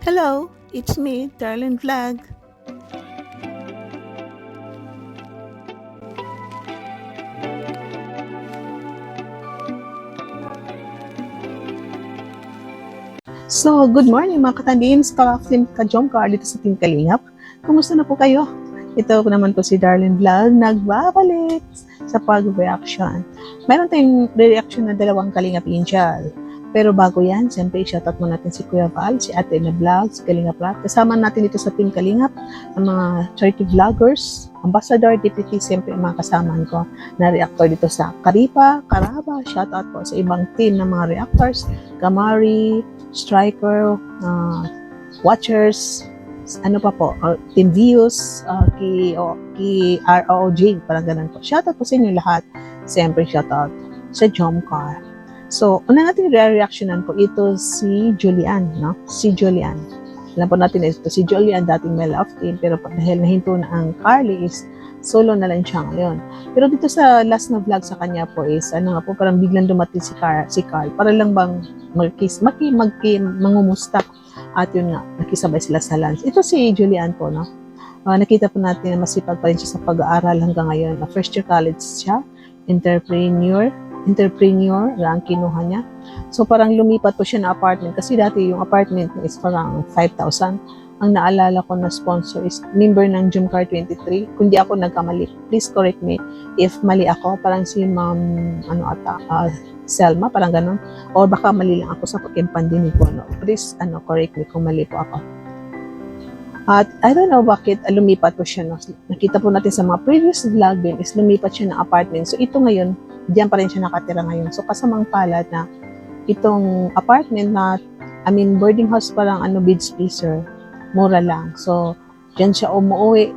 Hello, it's me, Darlene Vlog. So, good morning mga katandims, ka-Team Kajomkar dito sa Team Kalingap. Kumusta na po kayo? Ito naman po si Darlene Vlog, nagbabalik sa pag-reaction. Meron tayong reaction na dalawang Kalingap Angel. Pero bago yan, siyempre shoutout mo natin si Kuya Val, si Ate na Vlog, si Kalingap Rap. Kasama natin dito sa Team Kalingap, ang mga charity vloggers, ambassador, deputy, siyempre ang mga kasamaan ko na reactor dito sa Karipa, Karaba. Shoutout po sa ibang team ng mga reactors, Kamari, Striker, Watchers, ano pa po, Team Views, ki ROJ, parang ganun po. Shoutout po sa inyo lahat. Siyempre shoutout sa Jomcar. So, una natin re-reactionan po ito si Julian, no? Si Julian. Alam po natin ito si Julian, dating may love team, pero dahil nahinto na ang Carly is solo na lang siya ngayon. Pero dito sa last na vlog sa kanya po is, ano nga po, parang biglang dumating si Carl, para lang bang mangumusta. At yun nga, nakisabay sila sa lunch. Ito si Julian po, no? Nakita po natin na masipag pa rin siya sa pag-aaral hanggang ngayon. First year college siya, entrepreneur ang kinuha niya. So parang lumipat po siya na apartment kasi dati yung apartment is parang 5,000. Ang naalala ko na sponsor is member ng Jomcar 23. Kung di ako nagkamali, please correct me if mali ako. Parang si Ma'am Selma, parang ganun. Or baka mali lang ako sa pagkimpandini ko. Please correct me kung mali po ako. At I don't know bakit lumipat po siya. No? Nakita po natin sa mga previous vlog din is lumipat siya ng apartment. So ito ngayon, diyan pa rin siya nakatira ngayon. So kasamang palad na itong apartment na, boarding house parang beach pleaser, mura lang. So diyan siya umuwi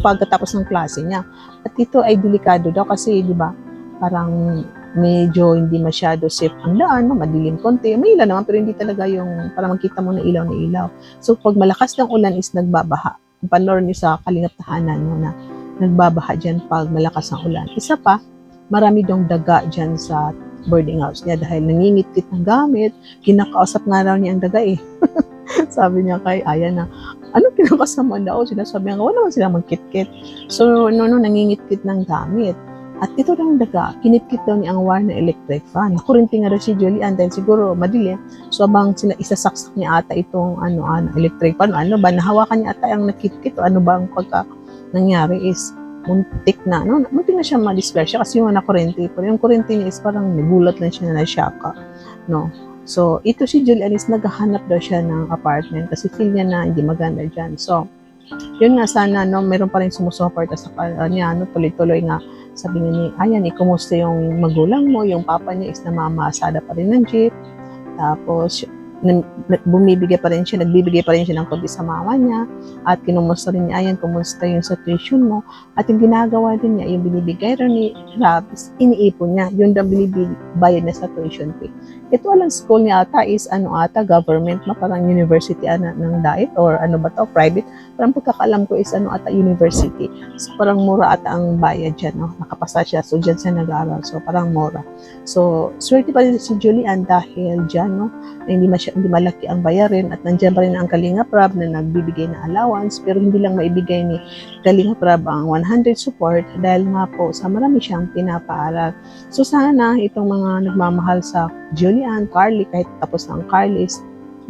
pagkatapos ng klase niya. At ito ay delikado daw kasi, di ba, parang medyo hindi masyado safe ang daan, no? Madilim konti. May ilaw naman, pero hindi talaga yung para makita mo na ilaw na ilaw. So pag malakas ng ulan is nagbabaha. Panoorin niyo sa Kalingap Tahanan, no, na nagbabaha dyan pag malakas ang ulan. Isa pa, marami dong daga dyan sa boarding house niya dahil nangingit-kit ng gamit. Kinakausap nga raw niya ang daga eh. Sabi niya kay Aya na, ano kinakasama daw? Sinasabi nga, wala naman silang magkit-kit. So, nangingit-kit ng gamit. At ito lang daga, kinit-kit daw niya ang wire na electric fan. Nakurinti nga rin si Julian dahil siguro madilim. So, abang isasaksak niya ata itong electric fan. Nahawakan niya ata ang nakit-kit o ano ba ang pagka nangyari is muntik na siya ma-disperse kasi yung nakurente. Pero yung kurente niya is parang nagulat lang siya na nasyaka. No? So, ito si Julian is naghahanap daw siya ng apartment kasi feel niya na hindi maganda dyan. So, yun nga sana, meron pa rin sumusuporta sa kanya, tuloy-tuloy nga. Sabi niya ni Ayan, kumusta yung magulang mo? Yung papa niya is namamasada pa rin ng jeep. Tapos, nagbibigay pa rin siya ng konti sa mama niya at kinumusta rin niya, Ayan, kumusta yung situation mo, at yung ginagawa din niya, yung binibigay rin ni Rabis, iniipon niya, yun daw binibayad niya sa tuition fee. Ito alang school niya ata is government, parang university ng diet or private, parang pagkakalam ko is university, so parang mura ata ang bayad dyan, no? Nakapasa siya, so dyan siya nag-aaral, so parang mura. So swerte pa rin si Julian dahil dyan, no, hindi malaki ang bayarin at nandiyan pa rin ang Kalingap Rab na nagbibigay na allowance, pero hindi lang maibigay ni Kalingap Rab ang 100 support dahil nga po sa marami siyang pinapaaral. So sana itong mga nagmamahal sa Julian, Carly, kahit tapos na ang Carly,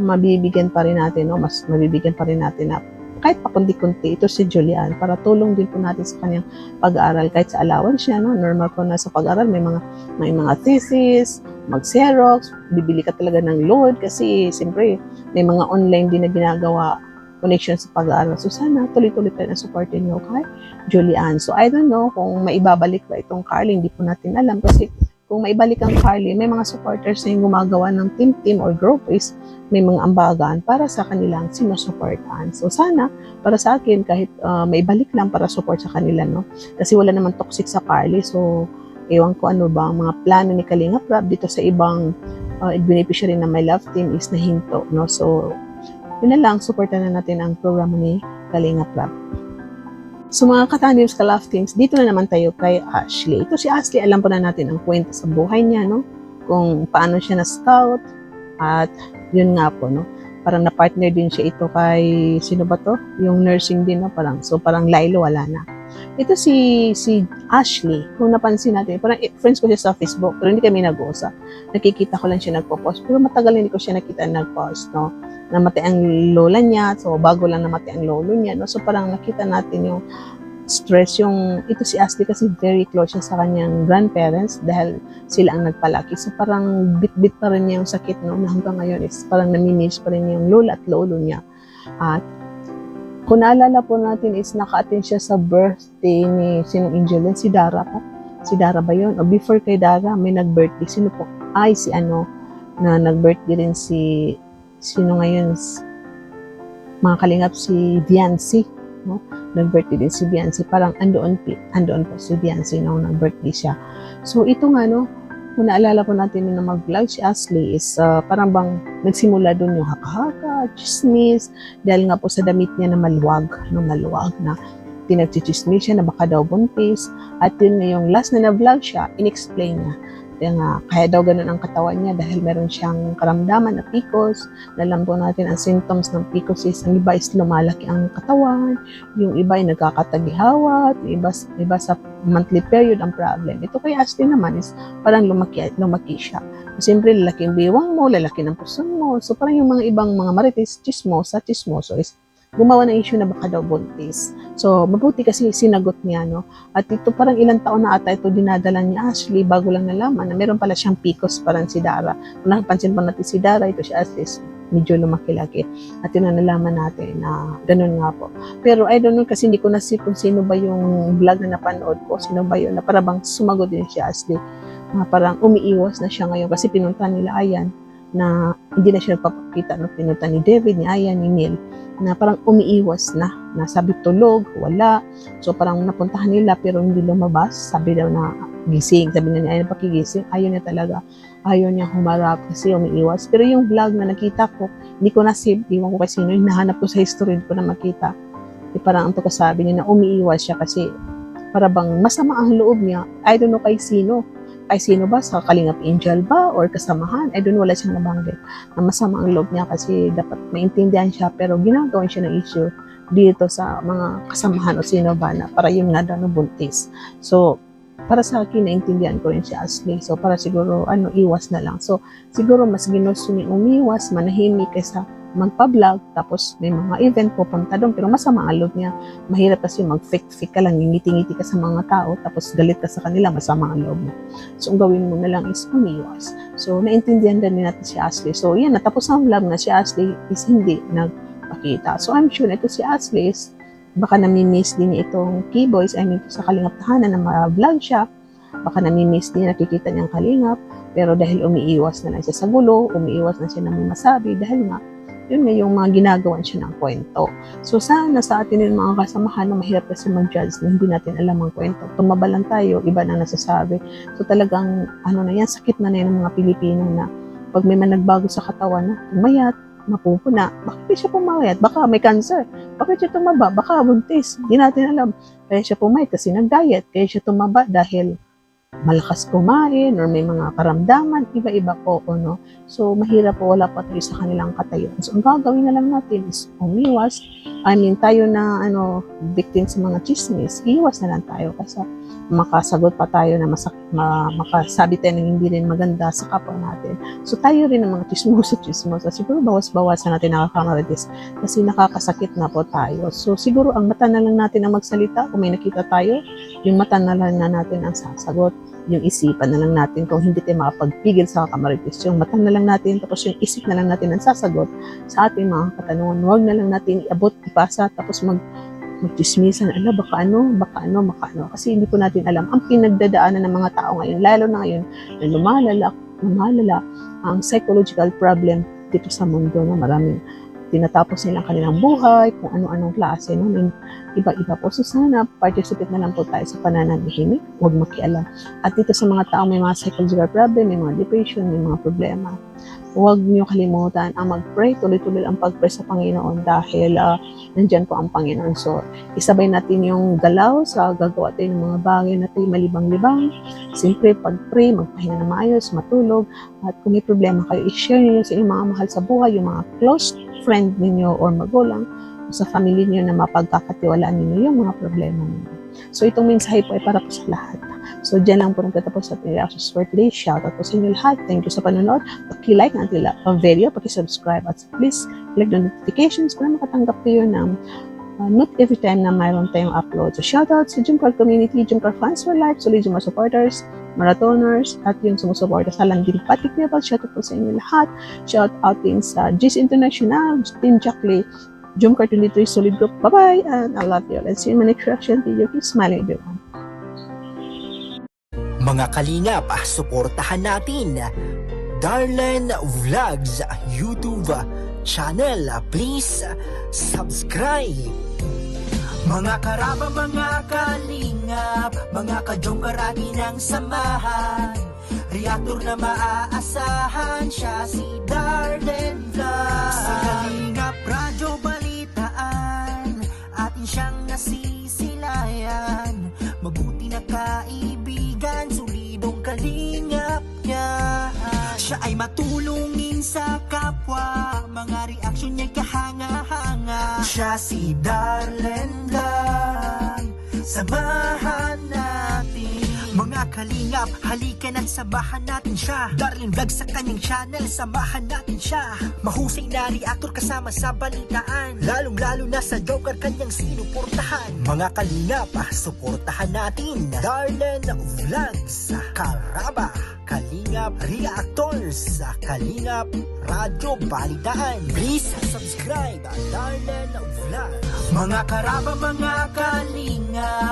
mabibigyan pa rin natin, no? Mas mabibigyan pa rin natin na kahit pakunti-kunti ito si Julian para tulong din po natin sa kanyang pag-aaral kahit sa allowance niya, no? Normal po na sa pag-aaral may mga thesis, mag-xerox, bibili ka talaga ng load kasi siyempre may mga online din na ginagawa connection sa pag-aaral. So sana tuloy-tuloy pa rin ang supportin niyo kay Julian. So I don't know kung maibabalik ba itong Carly, hindi po natin alam kasi kung maibalik ang Carly, may mga supporters na yung gumagawa ng team or group is may mga ambagan para sa kanilang sinusuportahan. So sana, para sa akin, kahit maibalik lang para support sa kanila, no? Kasi wala naman toxic sa Carly. So, ewan ko ano ba ang mga plano ni Kalingap Rab dito sa ibang beneficiary na my love team is nahinto, no? So, yun na lang, supportan na natin ang programa ni Kalingap Rab. So mga katandims, ka-love teams, dito na naman tayo kay Ashley. Ito si Ashley, alam po na natin ang kwento sa buhay niya, no? Kung paano siya na-scout, at yun nga po, no? Parang na-partner din siya ito kay, sino ba to? Yung nursing din, no? Parang Lilo, wala na. Ito si Ashley, kung napansin natin, parang friends ko siya sa Facebook, pero hindi kami nag-uusap. Nakikita ko lang siya nagpo-post, pero matagal hindi ko siya nakita nag-post, no? Namatay ang lola niya, so bago lang namatay ang lolo niya, no? So parang nakita natin yung stress, ito si Ashley kasi very close siya sa kanyang grandparents dahil sila ang nagpalaki. So parang bit-bit pa rin niya yung sakit, no? Na hanggang ngayon is parang namimiss pa rin niya yung lola at lolo niya. At kung naalala po natin is naka-attend siya sa birthday ni sinong angel din, si Dara po. Si Dara ba yun? O before kay Dara, may nag-birthday. Sino po? Ay, si ano, na nag-birthday rin sino ngayon? Mga kalingap, si Viancy. No? Nag-birthday din si Viancy. Parang andoon po si Viancy nung nag-birthday siya. So ito nga, no, kung naalala po natin na mag-vlog si Ashley is parang bang nagsimula doon yung haka-haka, chismis, dahil nga po sa damit niya na maluwag na pinagchichismis siya na baka daw buntis. At yun na yung last na na-vlog siya, in-explain niya. Kaya daw ganun ang katawan niya dahil meron siyang karamdaman na PCOS. Alam po natin ang symptoms ng PCOS is ang iba is lumalaki ang katawan, yung iba ay nagkakatagihawat, yung iba sa monthly period ang problem. Ito kay Ashley naman is parang lumaki siya. Siyempre, lalaki yung biwang mo, lalaki ng puso mo. So parang yung mga ibang mga marites, chismoso is gumawa ng issue na baka daw buntis. So, mabuti kasi sinagot niya, no? At ito parang ilang taon na ata ito dinadala ni Ashley bago lang nalaman na meron pala siyang PCOS parang si Dara. Kung napansin pa natin si Dara, ito si Ashley, medyo lumaki-laki. At yun na nalaman natin na ganun nga po. Pero I don't know kasi hindi ko nasip kung sino ba yung vlog na napanood ko, sino ba yun, na parang bang sumagot din si Ashley. Parang umiiwas na siya ngayon kasi pinunta nila Ayan na hindi na siya nagpapakita, no? Pinunta ni David, ni Ayan, ni Neil, na parang umiiwas na sabi tulog, wala. So parang napuntahan nila pero hindi lumabas. Sabi daw na gising. Sabi na niya, ay napakigising. Ayaw niya talaga. Ayaw niya humarap kasi umiiwas. Pero yung vlog na nakita ko, hindi ko na-save. Iwan ko kasi sino. Hinahanap ko sa history ko na makita. Parang ang to kasabi niya na umiiwas siya kasi para bang masama ang loob niya. I don't know kay sino. Kay sino ba? Sa Kalingap Angel ba? Or kasamahan? I don't know, wala siyang nabanggit. Na masama ang loob niya kasi dapat maintindihan siya pero ginagawa siya ng issue dito sa mga kasamahan o sino ba na para yun nga daw buntis. So, para sa akin, naintindihan ko rin si Ashley. So, para siguro, iwas na lang. So, siguro mas ginusto niya umiwas, manahimik kaysa magpa-vlog, tapos may mga event pupunta doon, pero masama ang loob niya. Mahirap kasi mag-fake ka lang, ngiti-ngiti ka sa mga tao, tapos galit ka sa kanila, masama ang loob mo. So, ang gawin mo na lang is umiwas. So, naintindihan din natin si Ashley. So, yan, natapos ang vlog na si Ashley is hindi nagpakita. So, I'm sure na ito si Ashley is baka nami-miss din itong Keyboys, I mean, sa Kalingap Tahanan na ma-vlog siya. Baka nami-miss din, nakikita niyang Kalingap, pero dahil umiiwas na lang siya sa gulo, umiiwas na siya na may masabi, dahil nga, yun nga yung mga ginagawan siya ng kwento. So sana sa atin yung mga kasamahan na mahirap kasi mag-judge na hindi natin alam ang kwento. Tumaba lang tayo, iba na nasasabi. So talagang na yan, sakit na yan ng mga Pilipino na pag may managbago sa katawan na tumayat, mapupuna. Bakit siya pumayat? Baka may cancer. Bakit siya tumaba? Baka buntis. Hindi natin alam. Kaya siya pumayat kasi nag-diet. Kaya siya tumaba dahil malakas kumain or may mga karamdaman, iba-iba po, no? So, mahirap po, wala pa tayo sa kanilang katayuan. So, ang gagawin na lang natin is umiwas. I mean, tayo na, victim sa mga chismis, iwas na lang tayo kasi makasagot pa tayo na makasabi tayo ng hindi rin maganda sa kapwa natin. So, tayo rin ng mga chismoso. Siguro, bawas-bawasan natin nakakamaritis kasi nakakasakit na po tayo. So, siguro, ang mata na lang natin ang magsalita. Kung may nakita tayo, yung mata na lang natin ang sasagot. Yung isipan na lang natin kung hindi tayo makapagpigil sa kakamaritis. Yung mata na lang natin, tapos yung isip na lang natin ang sasagot sa ating mga katanungan. Huwag na lang natin iabot, ipasa, tapos magchismisan, baka ano. Kasi hindi po natin alam ang pinagdadaanan ng mga tao ngayon, lalo na ngayon na lumalala ang psychological problem dito sa mundo. No? Maraming tinatapos nilang kanilang buhay, kung ano-anong klase, no? Iba-iba po. So sana, participate na lang po tayo sa pananahimik, huwag makialam. At dito sa mga tao may mga psychological problem, may mga depression, may mga problema, huwag niyo kalimutan ang mag-pray, tuloy-tuloy ang pag-pray sa Panginoon dahil nandyan po ang Panginoon. So, isabay natin yung galaw sa gagawa tayo ng mga bagay na tayo malibang-libang. Siyempre, pag-pray, magpahinga na maayos, matulog, at kung may problema kayo, i-share niyo sa inyong mga mahal sa buhay, yung mga close friend ninyo or magulang, o sa family niyo na mapagkakatiwalaan ninyo yung mga problema ninyo. So itong mensahe po ay para po sa lahat. So dyan lang po nagtatapos sa reactions for today. Shoutout po sa inyo lahat. Thank you sa panonood. Paki-like ang video, paki-subscribe at please click the notifications para makatanggap kayo ng not every time na mayroon tayong upload. So shoutout sa Jumcar community, Jumcar fans for life, solid Jumcar supporters, marathoners, at yung sumusuporta sa Landing Patrick Level. Shoutout po sa inyo lahat. Shoutout din sa GIS International, Team Jackley, Jumcar 23 solid group. Bye-bye and I love you. Let's see you in my next reaction video. Keep smiling everyone. Mga kalingap, suportahan natin Darlen Vlogs YouTube channel. Please subscribe. Mga karaba, mga kalingap, mga ka-Jomcar atin ang samahan. Reactor na maaasahan, siya si Darlen Vlogs. Sa kalingap, radyo balitaan, atin siyang nasisilayan. Mabuti na kaibigan, solidong kalingap yan. Siya ay matulungin sa kapwa, mga reaksyon niya'y kahanga-hanga. Siya si Darlen Vlog, samahan natin. Mga kalingap, halikan at samahan natin siya. Darlen Vlog sa kanyang channel, samahan natin siya. Mahusay na reactor kasama sa balitaan, lalong-lalo na sa Jomcar kanyang sinuportahan. Mga kalingap, suportahan natin Darlen Vlogs, Karaba, Kalingap Reactors, Kalingap Radyo Balitaan. Please subscribe Darlen Vlog. Mga karaba, mga kalingap,